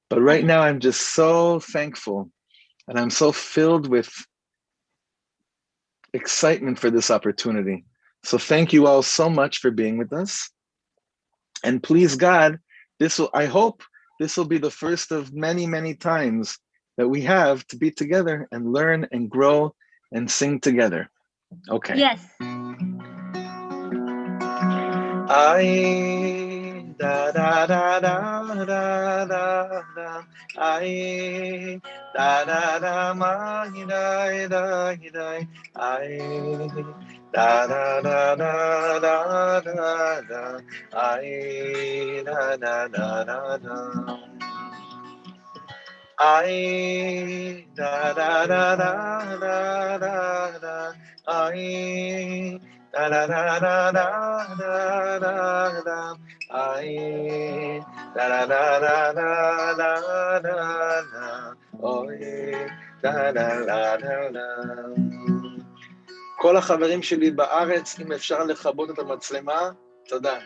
But right now, I'm just so thankful and I'm so filled with excitement for this opportunity. So thank you all so much for being with us. And please God, I hope this will be the first of many, many times that we have to be together and learn and grow and sing together. Okay. Yes. I da da da da da da da. I da da da ma da da da. I da da da da da da da. I da da da da da. I da da da da da da da. I da da da da da da da da. I da da da da da da da da. Oi da da da da da. כל החברים שלי בארץ, אם אפשר לכבות את המצלמה, תודה.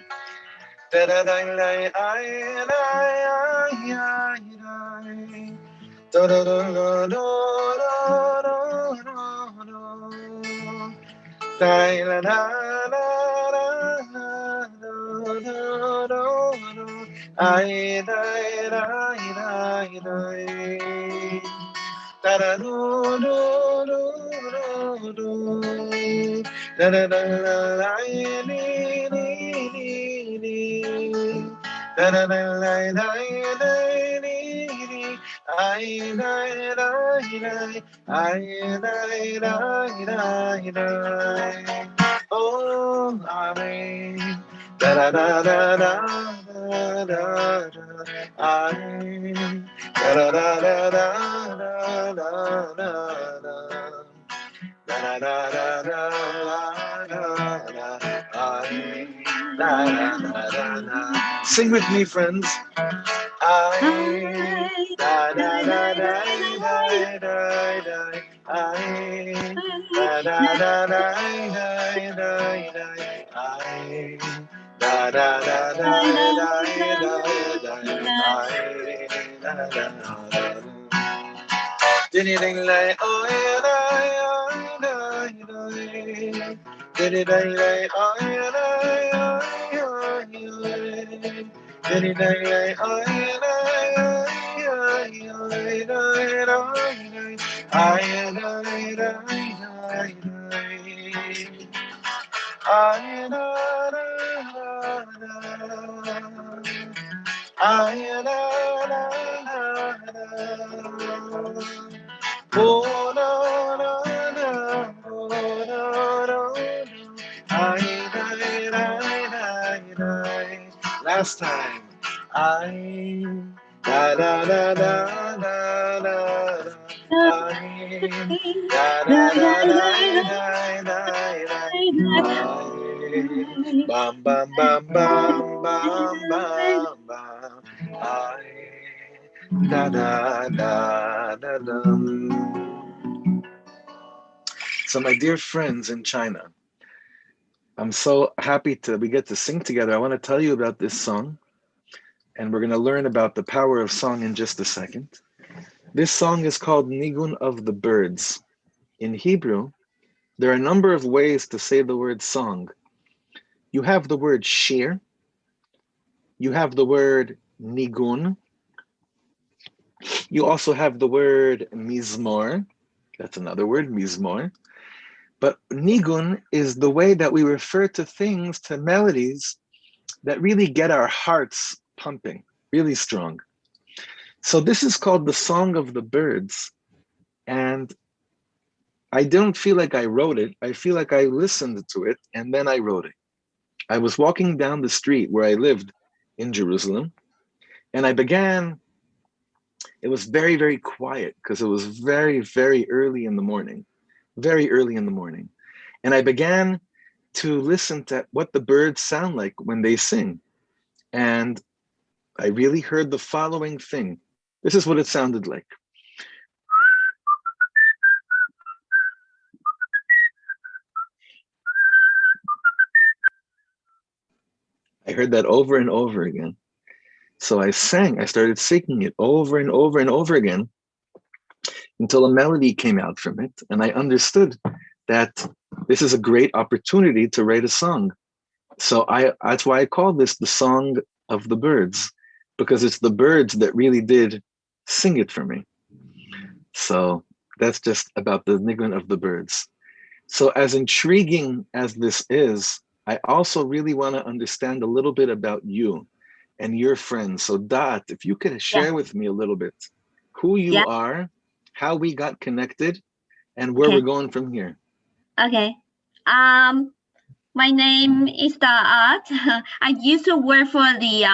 Oh, amen. Da da da da da da da. Amen. Da da da da da da da da. Da da da da da da da. Da da da da. Sing with me, friends. I da da da da da da da. I da da da da da da da. I da da da da da da da. I da da da da. Ding ding lay oh yeah da da. Ding ding lay oh yeah da. Ding ding lay oh Last time. I da da da da da da. I da da da da da da da. I bam bam bam bam bam bam bam. I da da da da da. So my dear friends in China, I'm so happy we get to sing together. I want to tell you about this song, and we're going to learn about the power of song in just a second. This song is called Nigun of the Birds. In Hebrew, there are a number of ways to say the word song. You have the word shir, you have the word nigun, you also have the word mizmor, that's another word, mizmor. But nigun is the way that we refer to things, to melodies that really get our hearts pumping, really strong. So this is called the Song of the Birds. And I don't feel like I wrote it. I feel like I listened to it and then I wrote it. I was walking down the street where I lived in Jerusalem and it was very, very quiet because it was very, very early in the morning, very early in the morning. And I began to listen to what the birds sound like when they sing. And I really heard the following thing. This is what it sounded like. I heard that over and over again. So I started singing it over and over and over again until a melody came out from it. And I understood that this is a great opportunity to write a song. So that's why I call this the song of the birds, because it's the birds that really did sing it for me. So that's just about the nigun of the birds. So as intriguing as this is, I also really want to understand a little bit about you and your friends. So Dot, if you could Yeah. share with me a little bit who you Yeah. are, how we got connected, and where Okay. we're going from here. Okay. My name is Da'at. I used to work for the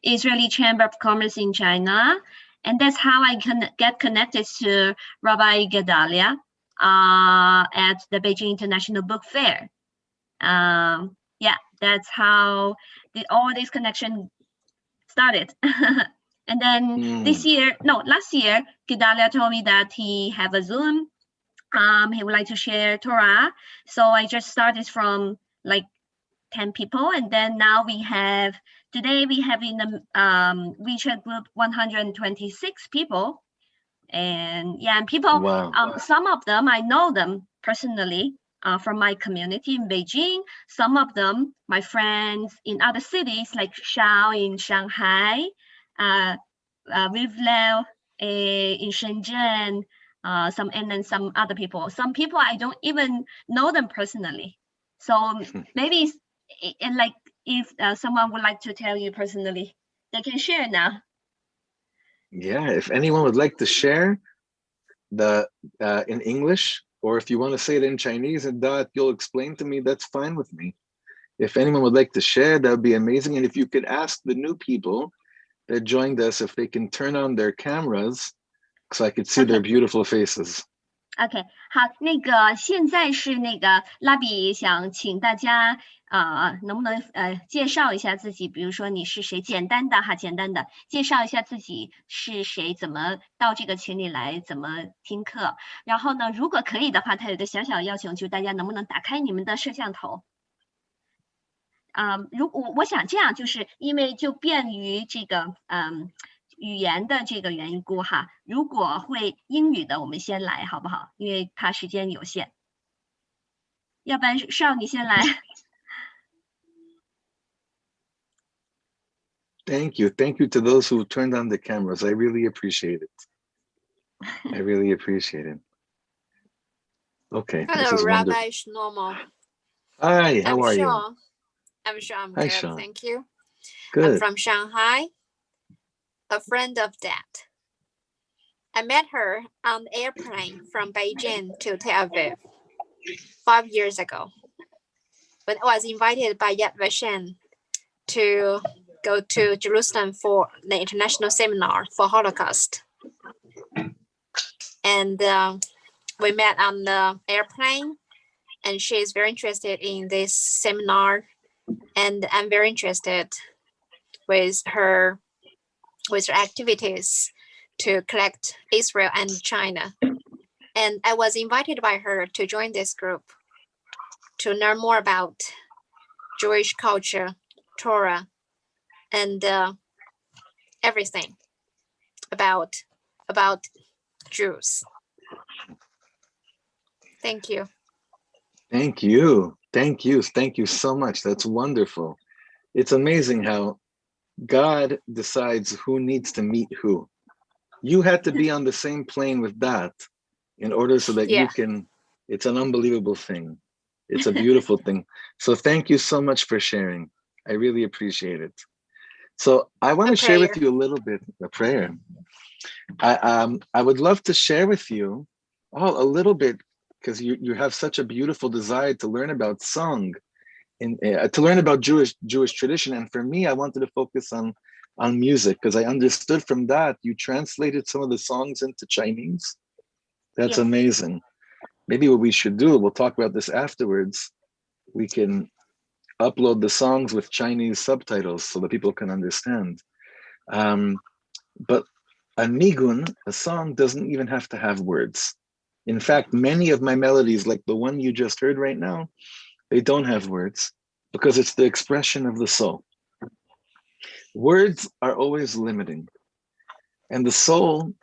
Israeli Chamber of Commerce in China, and that's how I get connected to Rabbi Gedalia at the Beijing International Book Fair. Yeah, that's how all this connection started. And then last year, Gedalia told me that he have a Zoom. He would like to share Torah. So I just started from like 10 people, and then now today we have in the WeChat group 126 people. And yeah, and people, Wow. some of them I know them personally from my community in Beijing. Some of them my friends in other cities like Shao in Shanghai, Rivleo in Shenzhen, and then some other people. Some people I don't even know them personally. So maybe and like if someone would like to tell you personally, they can share now. Yeah, if anyone would like to share the in English, or if you want to say it in Chinese and Dot, you'll explain to me, that's fine with me. If anyone would like to share, that would be amazing. And if you could ask the new people that joined us if they can turn on their cameras so I could see their beautiful faces. OK， 好，那个现在是那个拉比想请大家能不能介绍一下自己，比如说你是谁，简单的介绍一下自己是谁，怎么到这个群里来，怎么听课。然后呢，如果可以的话，他有个小小的要求，就是大家能不能打开你们的摄像头。如果我想这样，就是因为就便于这个语言的这个缘故哈，如果会英语的，我们先来好不好？因为怕时间有限。要不然少你先来。Thank you to those who turned on the cameras. I really appreciate it. I really appreciate it. Okay. Hello, Rabbi Shlomo. Hi, how are you? I'm sure I'm Hi, good. Sean. Thank you. Good. I'm from Shanghai, a friend of Dad. I met her on the airplane from Beijing to Tel Aviv 5 years ago when I was invited by Yad Vashem to go to Jerusalem for the international seminar for Holocaust. And we met on the airplane, and she is very interested in this seminar, and I'm very interested with her activities to collect Israel and China. And I was invited by her to join this group to learn more about Jewish culture, Torah, and everything about Jews. Thank you. Thank you. Thank you. Thank you so much. That's wonderful. It's amazing how God decides who needs to meet who. You had to be on the same plane with that in order so that you can, it's an unbelievable thing. It's a beautiful thing. So thank you so much for sharing. I really appreciate it. So I want to share with you a little bit, a prayer. I would love to share with you a little bit, because you have such a beautiful desire to learn about song and to learn about Jewish tradition. And for me, I wanted to focus on music, because I understood from that you translated some of the songs into Chinese. That's amazing. Maybe what we should do, we'll talk about this afterwards, we can upload the songs with Chinese subtitles so that people can understand. But a nigun, a song, doesn't even have to have words. In fact, many of my melodies, like the one you just heard right now, they don't have words, because it's the expression of the soul. Words are always limiting, and the soul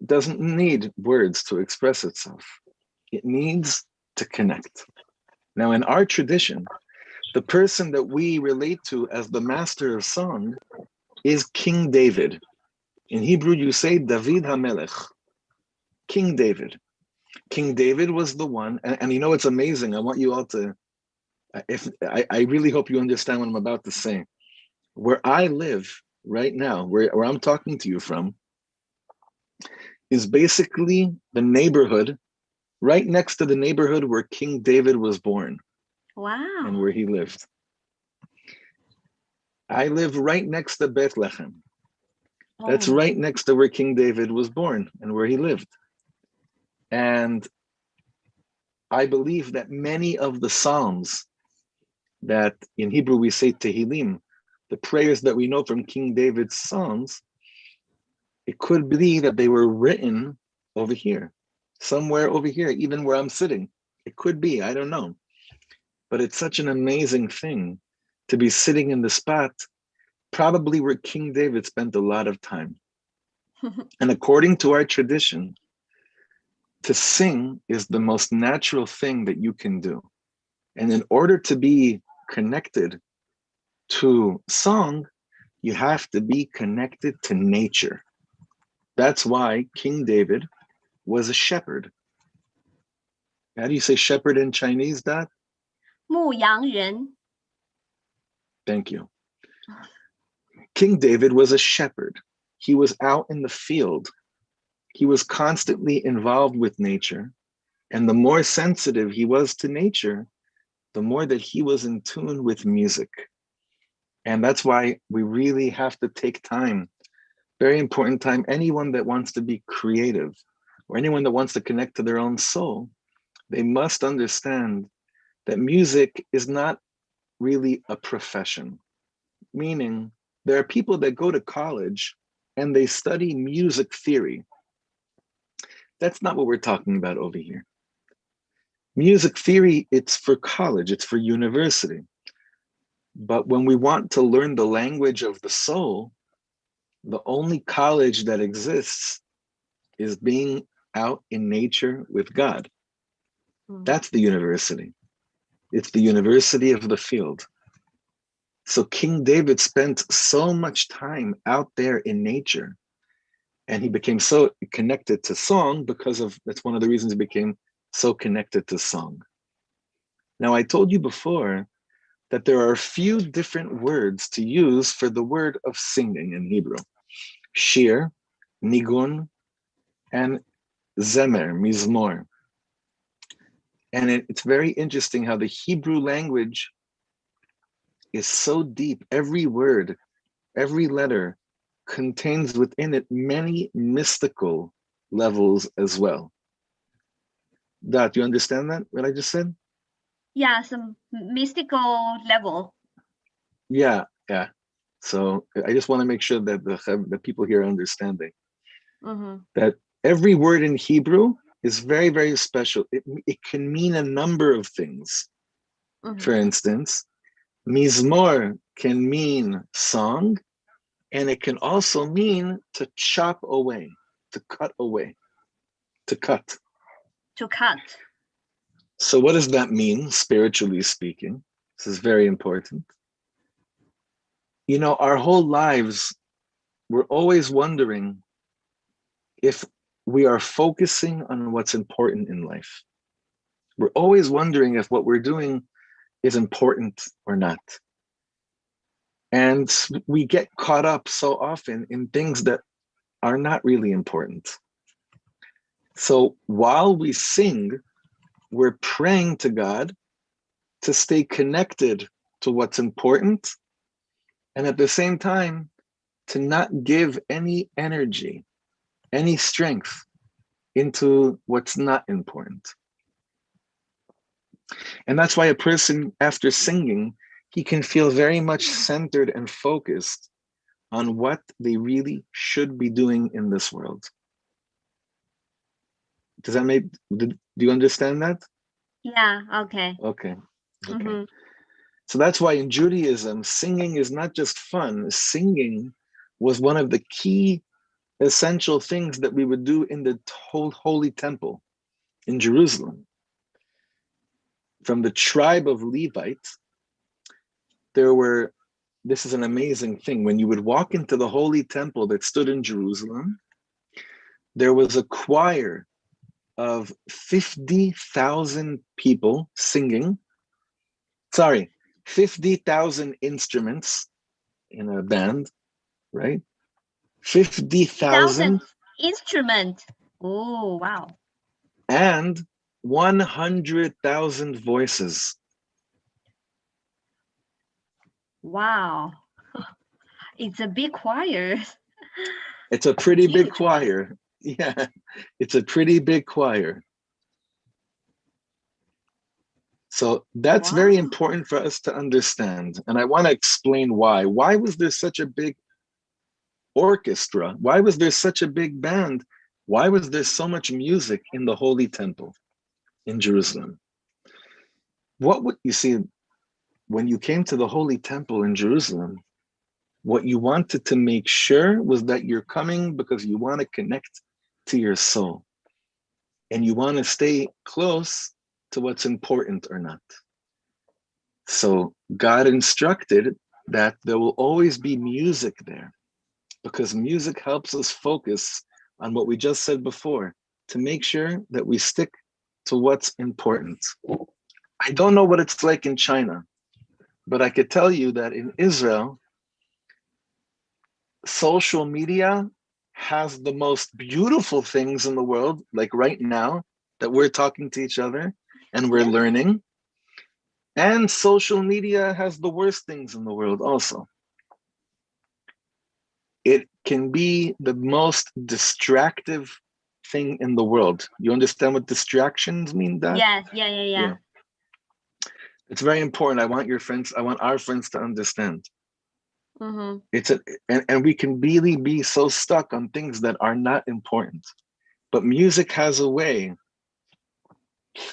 doesn't need words to express itself. It needs to connect. Now, in our tradition, the person that we relate to as the master of song is King David. In Hebrew, you say David HaMelech, King David. King David was the one, and you know, it's amazing. I want you all to, if I really hope you understand what I'm about to say. Where I live right now, where I'm talking to you from, is basically the neighborhood right next to the neighborhood where King David was born and Wow. where he lived. I live right next to Bethlehem. That's Oh, right next to where King David was born and where he lived. And I believe that many of the Psalms that in Hebrew we say Tehillim, the prayers that we know from King David's Psalms, it could be that they were written over here, somewhere over here, even where I'm sitting. It could be, I don't know. But it's such an amazing thing to be sitting in the spot, probably where King David spent a lot of time. And according to our tradition, to sing is the most natural thing that you can do. And in order to be connected to song, you have to be connected to nature. That's why King David was a shepherd. How do you say shepherd in Chinese, Dad? 牧羊人. Thank you. King David was a shepherd. He was out in the field. He was constantly involved with nature. And the more sensitive he was to nature, the more that he was in tune with music. And that's why we really have to take time, very important time. Anyone that wants to be creative or anyone that wants to connect to their own soul, they must understand that music is not really a profession, meaning there are people that go to college and they study music theory. That's not what we're talking about over here. Music theory, it's for college, it's for university. But when we want to learn the language of the soul, the only college that exists is being out in nature with God. That's the university. It's the university of the field. So King David spent so much time out there in nature, and he became so connected to song because of, that's one of the reasons he became so connected to song. Now, I told you before that there are a few different words to use for the word of singing in Hebrew. Shir, nigun, and zemer, mizmor. And it's very interesting how the Hebrew language is so deep. Every word, every letter contains within it many mystical levels as well. Dot, you understand that, what I just said? Yeah, some mystical level. Yeah. So I just want to make sure that the people here are understanding that every word in Hebrew is very, very special. It can mean a number of things. For instance, mizmor can mean song, and it can also mean to chop away, to cut away, to cut. To cut. So what does that mean, spiritually speaking? This is very important. You know, our whole lives, we're always wondering if we are focusing on what's important in life. We're always wondering if what we're doing is important or not. And we get caught up so often in things that are not really important. So while we sing, we're praying to God to stay connected to what's important, and at the same time, to not give any energy, any strength into what's not important. And that's why a person, after singing, he can feel very much centered and focused on what they really should be doing in this world. Does that do you understand that? Yeah, okay. Okay. So that's why in Judaism, singing is not just fun. Singing was one of the key essential things that we would do in the holy temple in Jerusalem. From the tribe of Levites, this is an amazing thing. When you would walk into the holy temple that stood in Jerusalem, there was a choir of 50,000 people singing. 50,000 instruments in a band, right? 50,000 instruments. Oh, wow. And 100,000 voices. Wow. It's a big choir. It's a pretty big choir. Yeah, it's a pretty big choir. So that's very important for us to understand. And I want to explain why. Why was there such a big orchestra? Why was there such a big band? Why was there so much music in the Holy Temple in Jerusalem? What would you see when you came to the Holy Temple in Jerusalem? What you wanted to make sure was that you're coming because you want to connect to your soul and you want to stay close to what's important or not. So God instructed that there will always be music there because music helps us focus on what we just said before to make sure that we stick to what's important. I don't know what it's like in China, but I could tell you that in Israel, social media has the most beautiful things in the world, like right now that we're talking to each other and we're learning. And social media has the worst things in the world also. It can be the most distractive thing in the world. You understand what distractions mean, Dad? Yes, yeah. It's very important. I want our friends to understand. Mm-hmm. And we can really be so stuck on things that are not important. But music has a way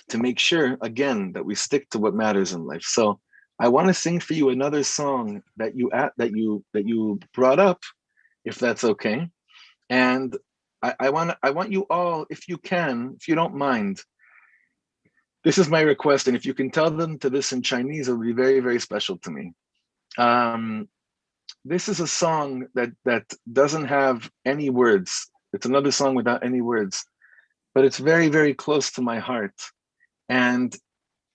to make sure, again, that we stick to what matters in life. So I want to sing for you another song that you brought up, if that's okay. And I want you all, if you don't mind, this is my request, and if you can tell them to this in Chinese, it would be very, very special to me. This is a song that doesn't have any words. It's another song without any words, but it's very, very close to my heart. And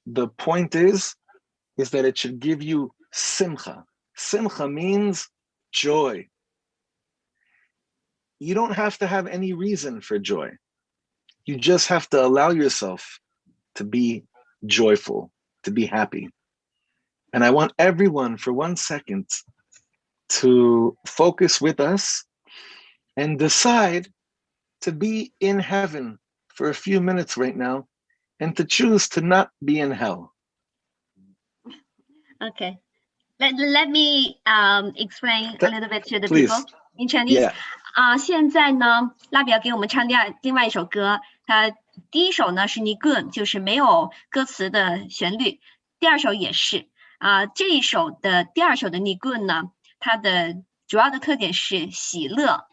the point is that it should give you simcha. Simcha means joy. You don't have to have any reason for joy. You just have to allow yourself to be joyful, to be happy. And I want everyone for 1 second to focus with us and decide to be in heaven for a few minutes right now and to choose to not be in hell. Okay. Let me explain a little bit to the Please. people in Chinese. 现在呢，蜡笔要给我们唱另外一首歌。它第一首呢是 Nigun， 就是没有歌词的旋律。第二首也是这一首的第二首的 Nigun 呢，它的主要的特点是喜乐。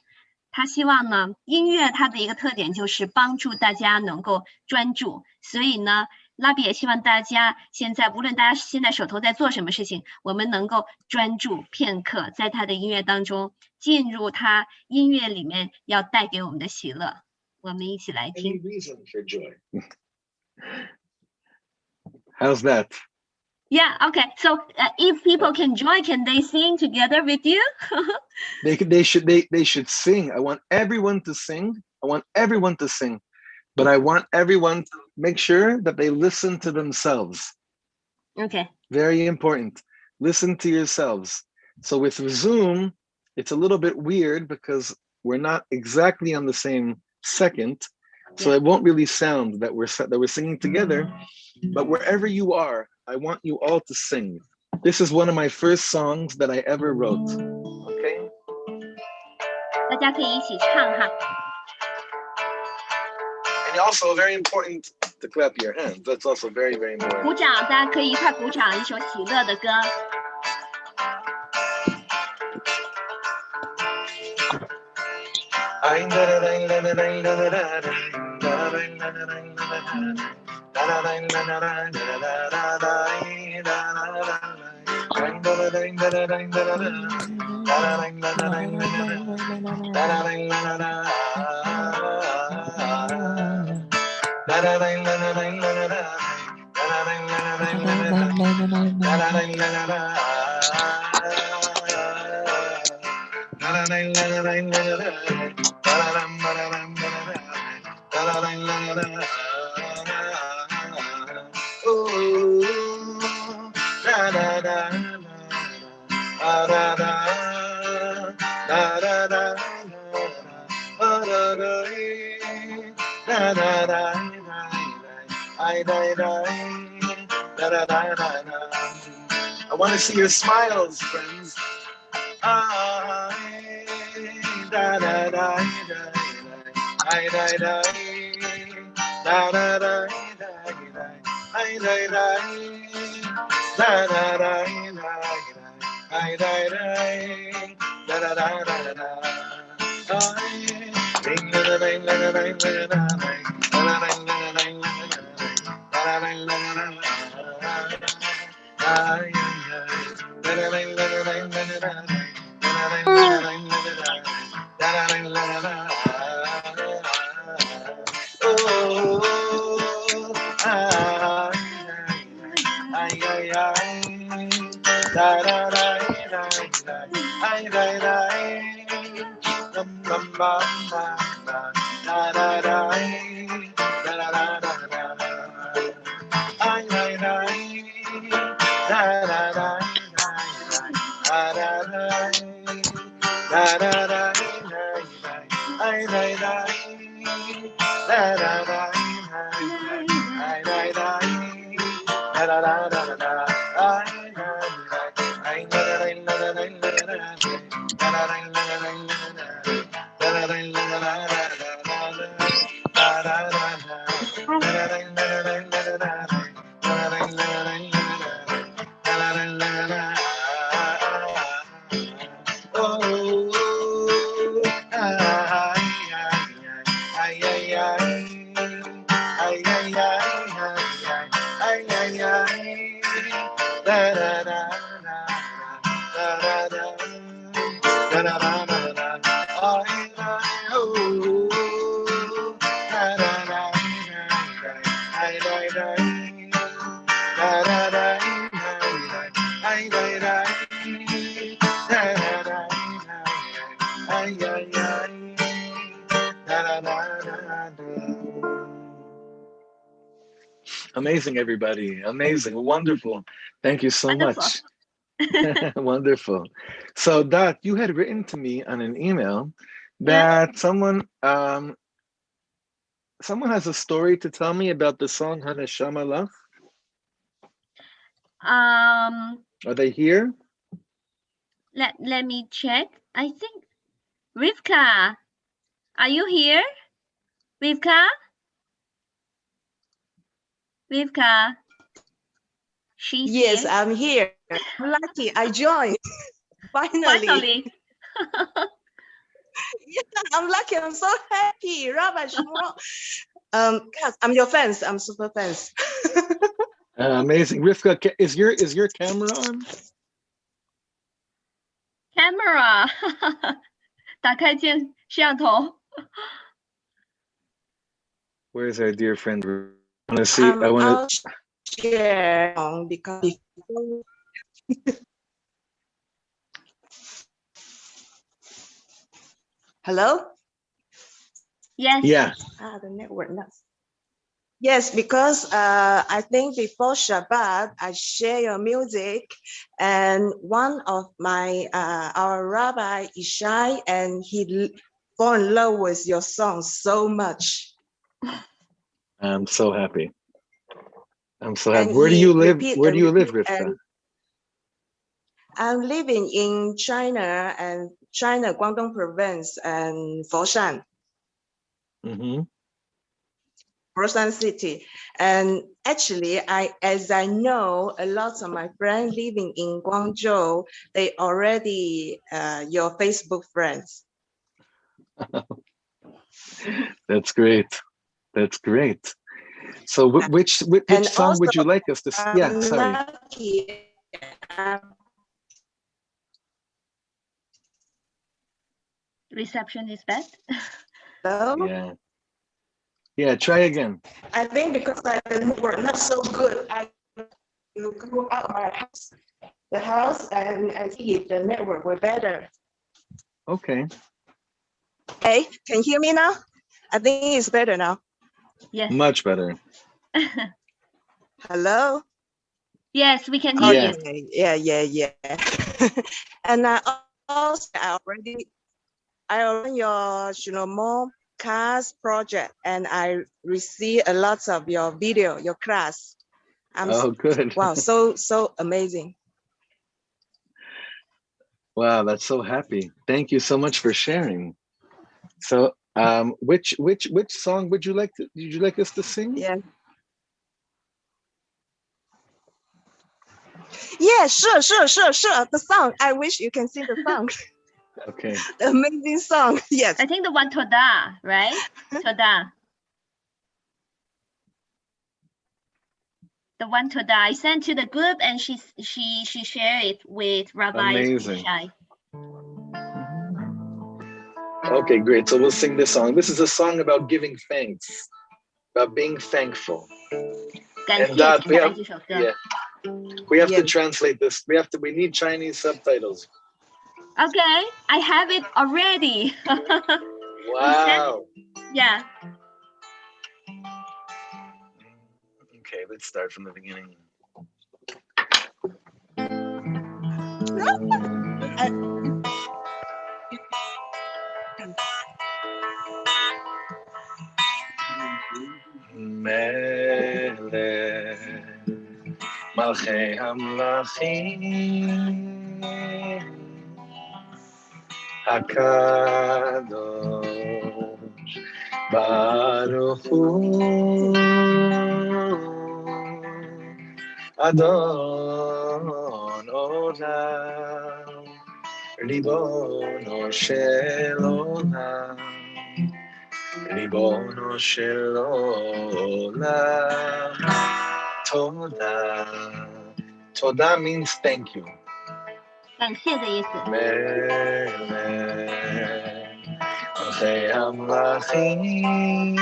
他希望呢，音乐它的一个特点就是帮助大家能够专注，所以呢。蜡笔也希望大家现在，无论大家现在手头在做什么事情，我们能够专注片刻，在他的音乐当中，进入他音乐里面要带给我们的喜乐。我们一起来听。Any reason for joy? How's that? Yeah. Okay. So if people can join, can they sing together with you? They should sing. I want everyone to sing. But I want everyone to make sure that they listen to themselves. Okay. Very important. Listen to yourselves. So with Zoom, it's a little bit weird because we're not exactly on the same second. So it won't really sound that we're singing together. But wherever you are, I want you all to sing. This is one of my first songs that I ever wrote. Okay? 大家可以一起唱哈。And also very important, to clap your hands. That's also very, very 鼓 important. 掌，大家可以一块鼓掌，一首喜乐的歌。I want to see your smiles, friends. Amazing, everybody. Amazing. Wonderful. Thank you so much. Wonderful. So, Dot, you had written to me on an email that someone has a story to tell me about the song Haneshama Lach. Are they here? Let me check. I think Rivka, are you here? Rivka? Rivka? She's yes, here. I'm here. I'm lucky. I joined. Finally. Yeah, I'm lucky. I'm so happy. Rabbi Shlomo. Katz, I'm your fans. I'm super fans. Amazing. Rivka, is your camera on? Camera. 打开摄像头. Where's our dear friend? I want to see. I want to share because. Hello? Yes. Yeah. The network nuts. Yes, because I think before Shabbat, I share your music, and one of my our rabbi Ishai, and he fall in love with your song so much. I'm so happy. I'm so happy. Where do you live? Where do you live, Rivka? I'm living in China, Guangdong province, and Foshan. Mm-hmm. Busan City. And actually, as I know, a lot of my friends living in Guangzhou, they already your Facebook friends. That's great. That's great. So which And song also, would you like us to? Yeah, I'm sorry. lucky. Reception is bad. Hello? Yeah. Yeah, try again. I think because the network not so good, I will go out my house, the house, and see if the network were better. Okay. Hey, can you hear me now? I think it's better now. Yes. Much better. Hello? Yes, we can hear Yeah. you. Yeah. And I also I already your Shlomo Katz project, and I receive a lot of your video, your class. Oh, good. Wow, so amazing. Wow, that's so happy. Thank you so much for sharing. So, which song would you like us to sing? Yeah. Yeah, sure. The song. I wish you can sing the song. Okay. The amazing song. Yes. I think the one Toda, right? Toda. The one Toda I sent to the group, and she shared it with Rabbi Amazing. Shai. Okay, great. So we'll sing this song. This is a song about giving thanks, about being thankful. And that we have, yeah, we have to translate this. We need Chinese subtitles. Okay, I have it already. Wow. Yeah. Okay, let's start from the beginning. מלך מלכי המלכים הקדוש ברוך הוא אדון עולם ריבונו של עולם ריבונו של עולם תודה. תודה means thank you. 感谢的意思。מלך מלכי המלכים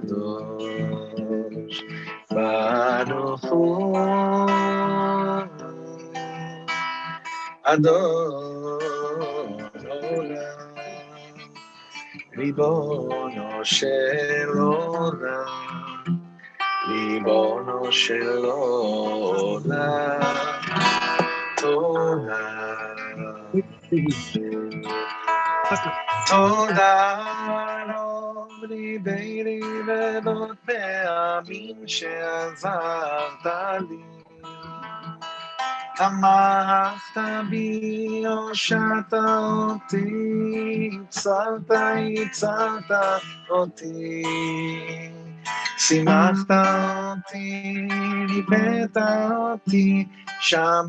הקדוש ברוך הוא אדון עולם ריבונו של עולם ריבונו של עולם תודה. תודה רוב ריבי ריבבות פעמים שעזרת לי תמכת בי, הושעת אותי, הצלת אותי, שימחת אותי, ריפאת אותי, שמרת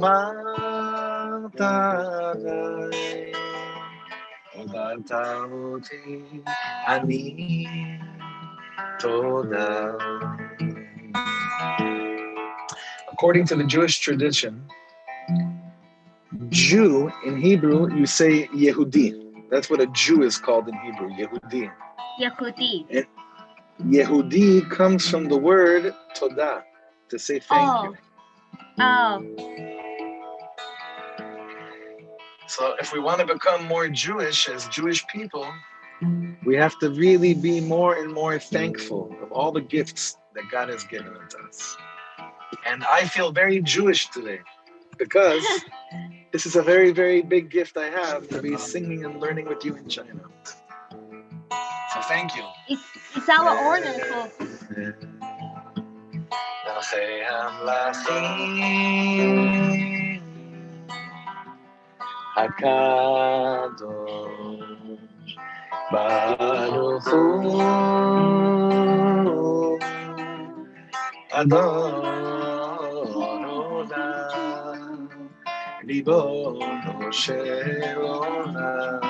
עליי, עודדת אותי, אני תודה. According to the Jewish tradition, Jew in Hebrew, you say Yehudi. That's what a Jew is called in Hebrew, Yehudi. Yehudi. And Yehudi comes from the word Todah, to say thank you. Oh. So if we want to become more Jewish as Jewish people, we have to really be more and more thankful of all the gifts that God has given to us. And I feel very Jewish today because this is a very, very big gift I have to be singing and learning with you in China. So thank you. It's our honor for. הקדוש Baruch Hu Adon Olam, Ribono Shel Olam,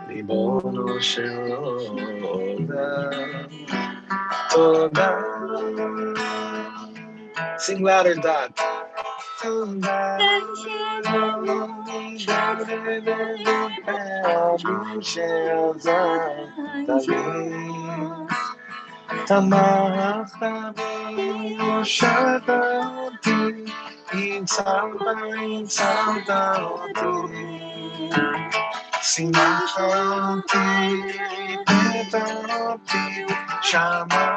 Ribono Shel Olam, Toda. Sing louder, Dot. Toda. Tamach Tamim Oshata Oti Imsalta Oti Simcha Oti Ipeta Oti Shamata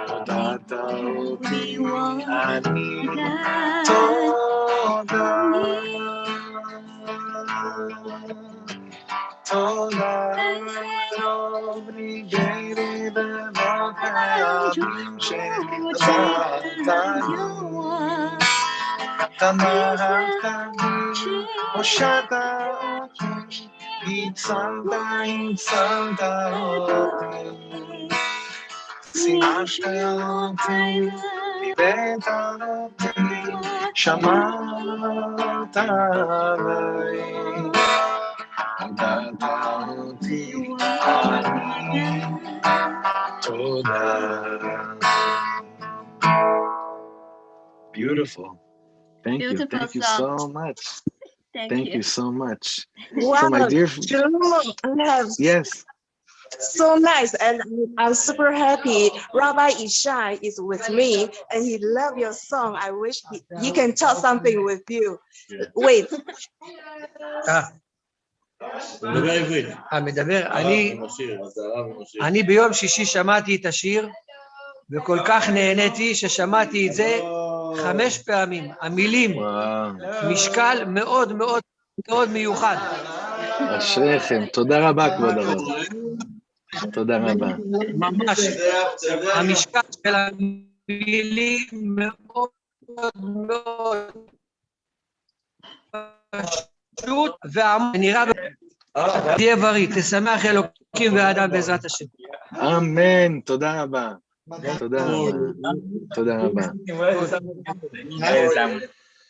Odata Oti Ani Toda Toda obligated about having changed Tamarachani Oshata Oti Itzalta Oti Simashta Oti Ibeta Oti Shamata Beautiful. Thank Beautiful you. Thank you song. so much. Thank Thank you. you so much. Wow, So my dear, Shlomo, I have yes. so nice, and I'm super happy. Rabbi Ishai is with me, and he loves your song. I wish he can talk something with you. Wait, מדבר, אני ביום שישי שמעתי את השיר, וכל כך נהניתי ששמעתי את זה 5 פעמים. המילים, משקל מאוד מאוד מאוד מיוחד. אשריכם, תודה רבה כבוד הרב. תודה רבה. ממש, המשקל של המילים מאוד מאוד פשוט והעמוק, נראה תהיה בריא, תשמח אלוקים והאדם בעזרת השם. אמן, תודה רבה. תודה רבה. תודה רבה.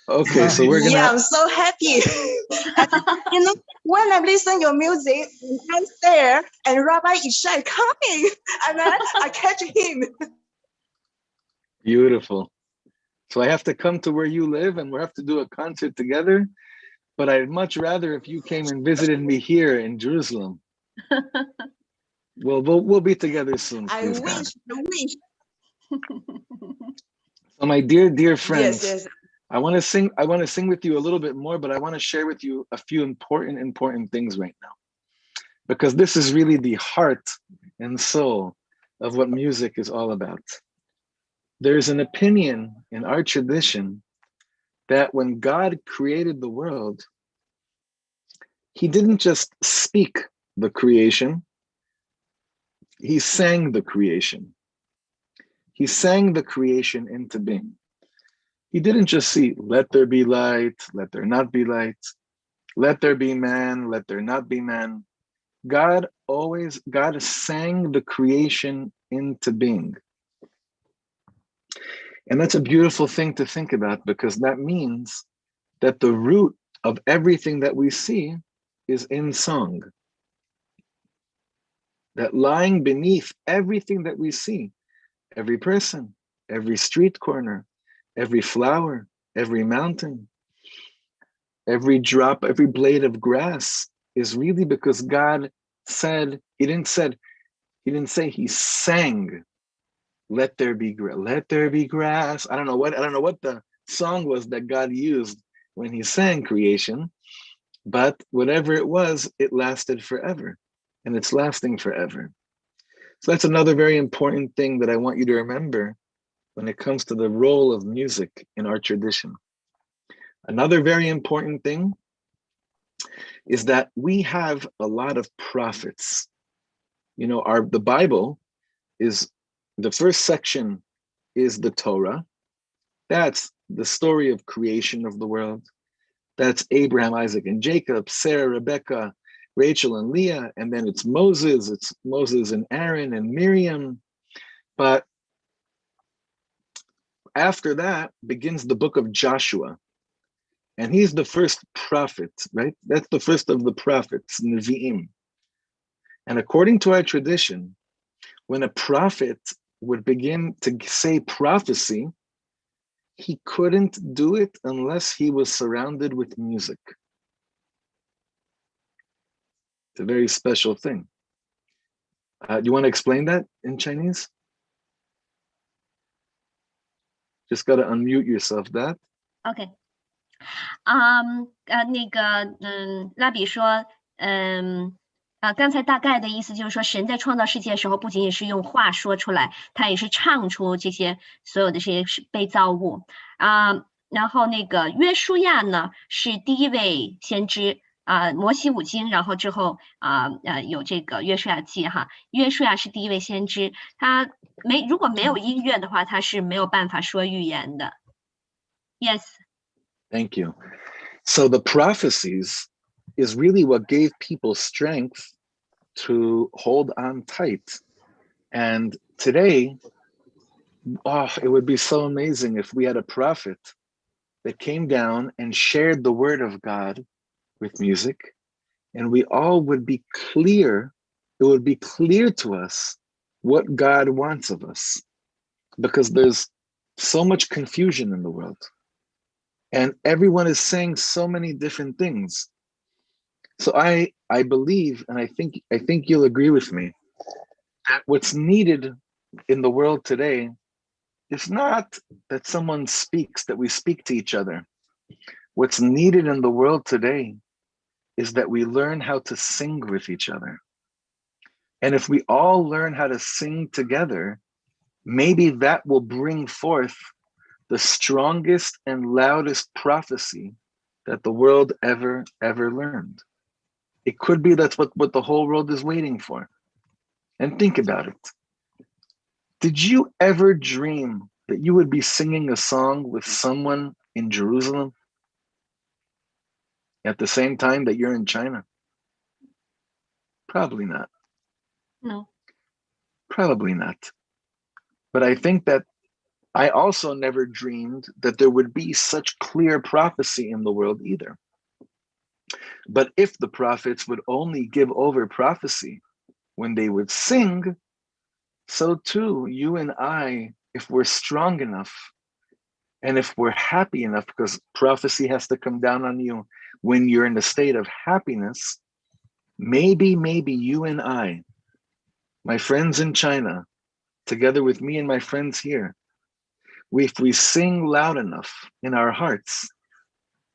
Okay, so we're gonna. yeah, I'm so happy. You know, when I listen your music, I'm there, and Rabbi Ishai coming, and then I catch him. Beautiful. So I have to come to where you live, and we'll have to do a concert together. But I'd much rather if you came and visited me here in Jerusalem. We'll be together soon. I wish. So my dear friends, Yes. I want to sing with you a little bit more, but I want to share with you a few important things right now. Because this is really the heart and soul of what music is all about. There's an opinion in our tradition that when God created the world, he didn't just speak the creation, he sang the creation. He sang the creation into being. He didn't just see, let there be light, let there not be light, let there be man, let there not be man. God sang the creation into being. And that's a beautiful thing to think about, because that means that the root of everything that we see is in song. That lying beneath everything that we see, every person, every street corner, every flower, every mountain, every drop, every blade of grass is really because God said, he didn't say, he sang, let there be grass. I don't know what the song was that God used when he sang creation, but whatever it was, it lasted forever, and it's lasting forever. So that's another very important thing that I want you to remember when it comes to the role of music in our tradition. Another very important thing is that we have a lot of prophets. You know, the Bible is, the first section is the Torah. That's the story of creation of the world. That's Abraham, Isaac, and Jacob, Sarah, Rebecca, Rachel, and Leah. And then it's Moses and Aaron and Miriam. But after that begins the book of Joshua. And he's the first prophet, right? That's the first of the prophets, Nevi'im. And according to our tradition, when a prophet would begin to say prophecy, he couldn't do it unless he was surrounded with music. It's a very special thing. Do you want to explain that in Chinese? Just got to unmute yourself, that. OK， 拉比说，刚才大概的意思就是说，神在创造世界的时候，不仅仅是用话说出来，他也是唱出这些所有的这些被造物然后约书亚呢是第一位先知摩西五经，然后之后有这个约书亚记哈，约书亚是第一位先知，他如果没有音乐的话，他是没有办法说预言的。Yes. Thank you. So the prophecies is really what gave people strength to hold on tight. And today, it would be so amazing if we had a prophet that came down and shared the word of God with music, and we all would be clear. It would be clear to us what God wants of us, because there's so much confusion in the world. And everyone is saying so many different things. So I believe, and I think you'll agree with me, that what's needed in the world today is not that someone speaks, that we speak to each other. What's needed in the world today is that we learn how to sing with each other. And if we all learn how to sing together, maybe that will bring forth the strongest and loudest prophecy that the world ever learned. It could be that's what the whole world is waiting for. And think about it. Did you ever dream that you would be singing a song with someone in Jerusalem at the same time that you're in China? Probably not. No. Probably not. But I think that I also never dreamed that there would be such clear prophecy in the world either. But if the prophets would only give over prophecy when they would sing, so too, you and I, if we're strong enough, and if we're happy enough, because prophecy has to come down on you when you're in a state of happiness, maybe you and I, my friends in China, together with me and my friends here, if we sing loud enough in our hearts,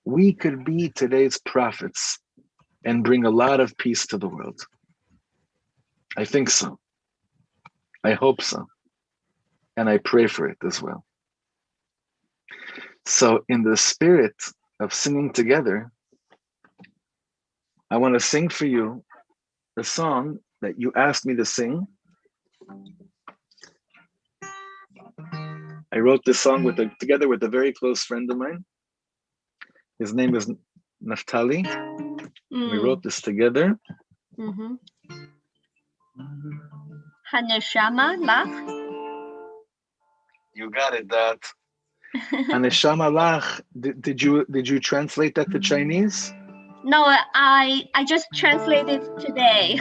we could be today's prophets and bring a lot of peace to the world. I think so. I hope so. And I pray for it as well. So in the spirit of singing together, I want to sing for you the song that you asked me to sing. I wrote this song together with a very close friend of mine. His name is Naftali. We wrote this together. Haneshama Lach. You got it, Dad. Haneshama Lach. Did you translate that to Chinese? No, I just translated today.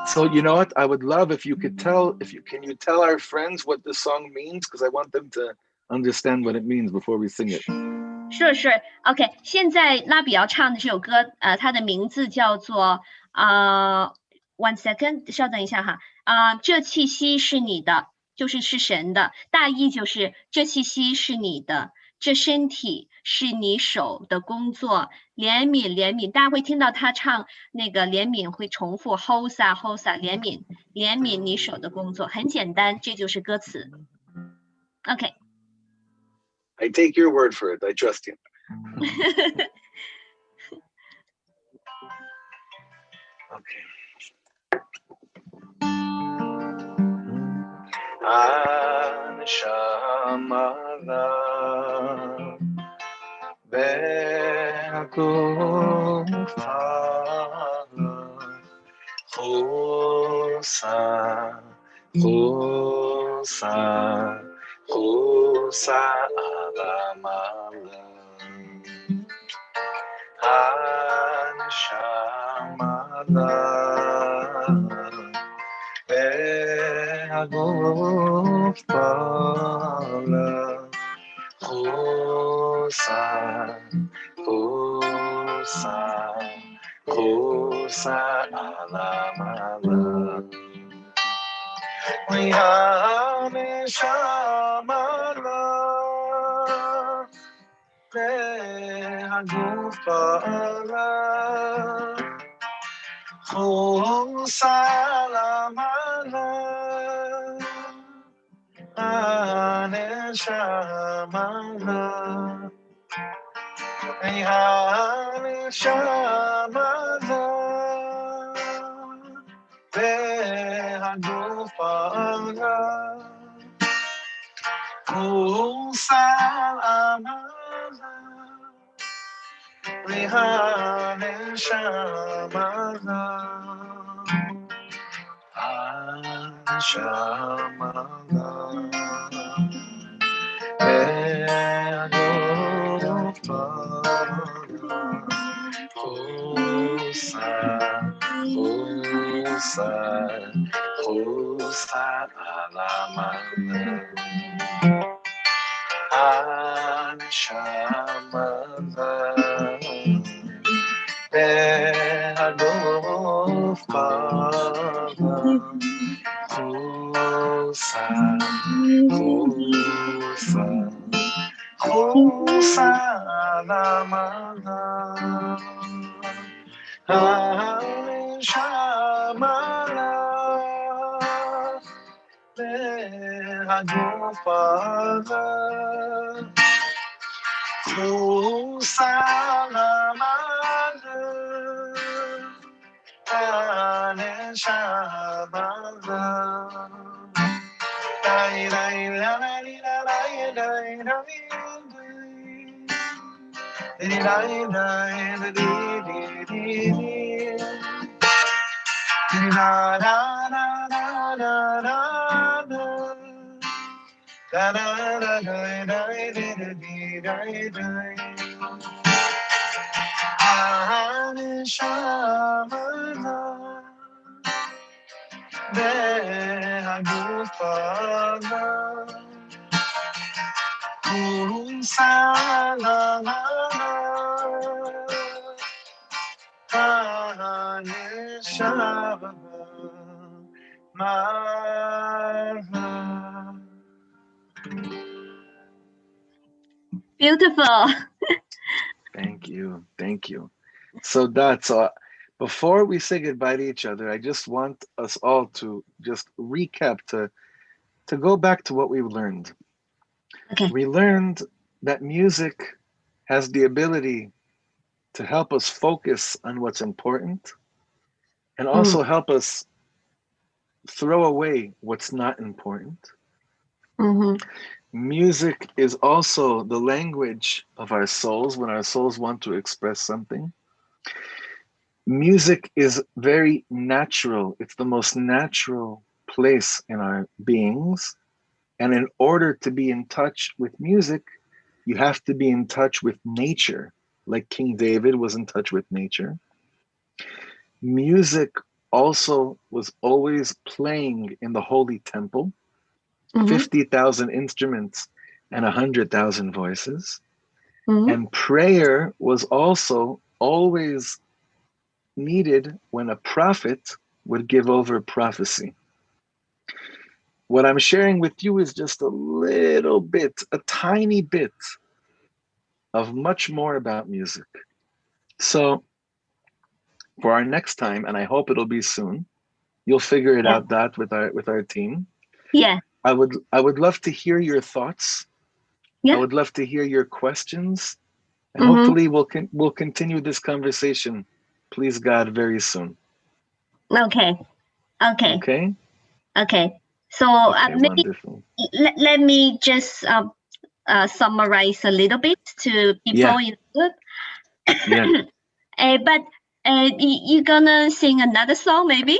So you know what? I would love if you could can you tell our friends what this song means? Because I want them to understand what it means before we sing it. Sure. OK， 现在拉比要唱的这首歌，它的名字叫做One second， 稍等一下哈。这气息是你的，就是神的，大意就是这气息是你的，这身体是你手的工作，怜悯，大家会听到他唱那个怜悯会重复 hosa， 怜悯你手的工作，很简单，这就是歌词。OK。 I take your word for it. I trust you. Okay. Anshama והגופה חוסה, חוסה, חוסה על המעלה. הנשמה והגוף פעלה חוסה, חוסה, חוסה על המעלה. והנשמה והגוף פעלה חוסה על המעלה. הנשמה והנשמה והגוף פעלה חוסה על המעלה. והנשמה הנשמה והגוף חוסה, חוסה, חוסה על המעלה. הנשמה והגוף פעלה חוסה, חוסה, חוסה על המעלה. הנשמה והגוף פעלה חוסה על המעלה. הנשמה והגוף פעלה חוסה על המעלה. הנשמה Beautiful. Thank you. Thank you. So that's before we say goodbye to each other, I just want us all to just recap, to go back to what we've learned. Okay. We learned that music has the ability to help us focus on what's important and also help us throw away what's not important. Mm-hmm. Music is also the language of our souls when our souls want to express something. Music is very natural. It's the most natural place in our beings. And in order to be in touch with music, you have to be in touch with nature, like King David was in touch with nature. Music also was always playing in the Holy Temple, 50,000 instruments and 100,000 voices. And prayer was also always needed when a prophet would give over prophecy. What I'm sharing with you is just a little bit, a tiny bit of much more about music. So for our next time, and I hope it'll be soon, you'll figure it out that with our team. Yeah. I would love to hear your thoughts. Yeah. I would love to hear your questions. And hopefully we'll continue this conversation, please God, very soon. Okay. Okay. Okay? Okay. So Okay, maybe wonderful. let me just summarize a little bit to people in the group. Yeah. But you gonna sing another song maybe?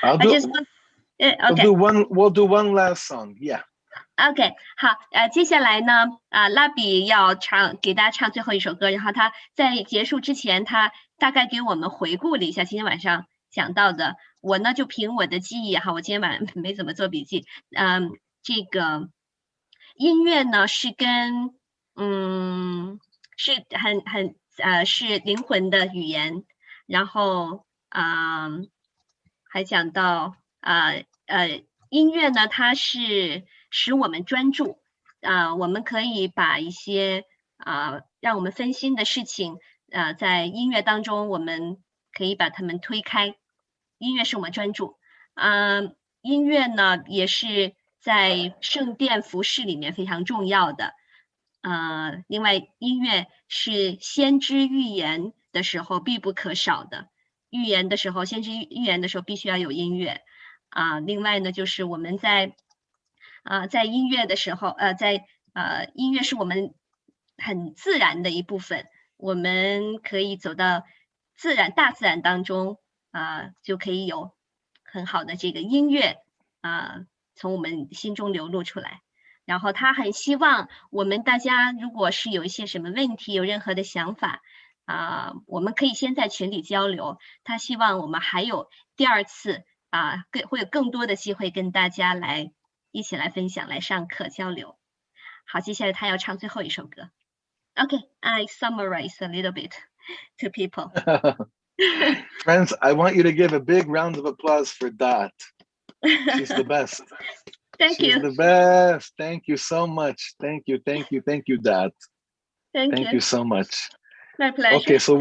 We'll do one last song. Yeah. OK， 好，接下来呢，蜡笔要给大家唱最后一首歌，然后他在结束之前，他大概给我们回顾了一下今天晚上讲到的。我呢就凭我的记忆哈，我今天晚上没怎么做笔记。这个音乐呢是跟是是灵魂的语言，然后还讲到音乐呢，它是使我们专注，我们可以把一些让我们分心的事情，在音乐当中，我们可以把它们推开。音乐使我们专注，音乐呢也是在圣殿服饰里面非常重要的。另外，音乐是先知预言的时候必不可少的。预言的时候，先知预言的时候必须要有音乐。另外呢，就是我们在音乐的时候，音乐是我们很自然的一部分，我们可以走到大自然当中，就可以有很好的这个音乐从我们心中流露出来。然后他很希望我们大家如果是有一些什么问题，有任何的想法，我们可以先在群里交流。他希望我们还有第二次会有更多的机会跟大家一起来分享，来上课交流。好，接下来他要唱最后一首歌。Okay, I summarize a little bit to people. Friends, I want you to give a big round of applause for Dot. She's the best. Thank you. She's the best. Thank you so much. Thank you, Dot. Thank you so much. My pleasure. Okay, so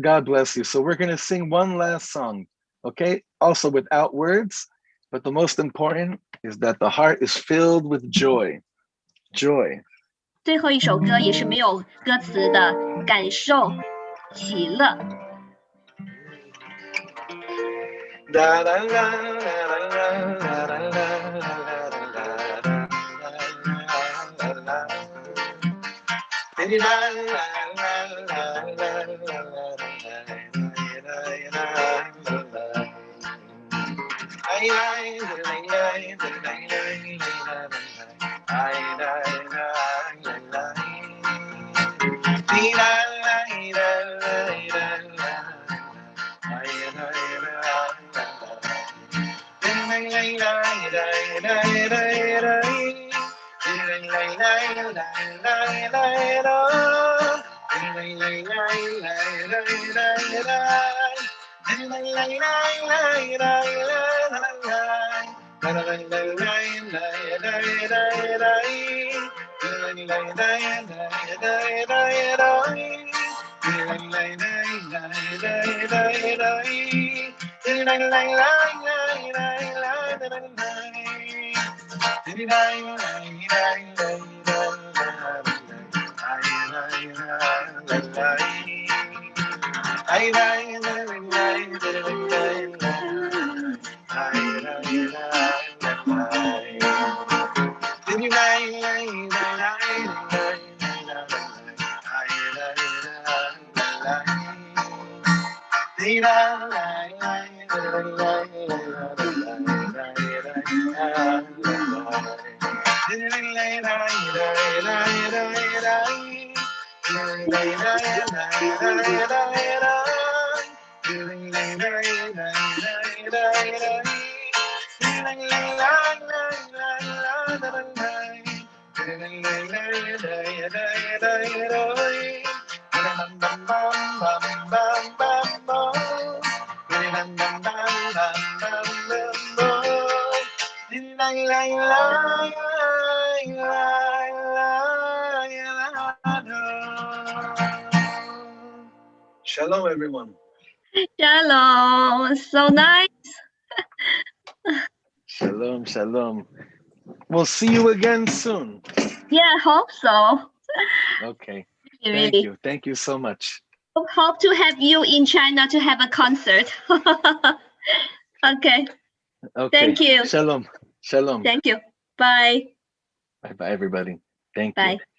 God bless you. So we're going to sing one last song, okay? Also without words, but the most important is that the heart is filled with joy. Joy. 最后一首歌也是没有歌词的，感受喜乐。Shalom, everyone. Shalom. So nice. Shalom, shalom. We'll see you again soon. Yeah, I hope so. Okay. Really. Thank you. Thank you so much. Hope to have you in China to have a concert. Okay. Okay. Thank you. Shalom. Shalom. Thank you. Bye. Bye-bye, everybody. Thank Bye. you.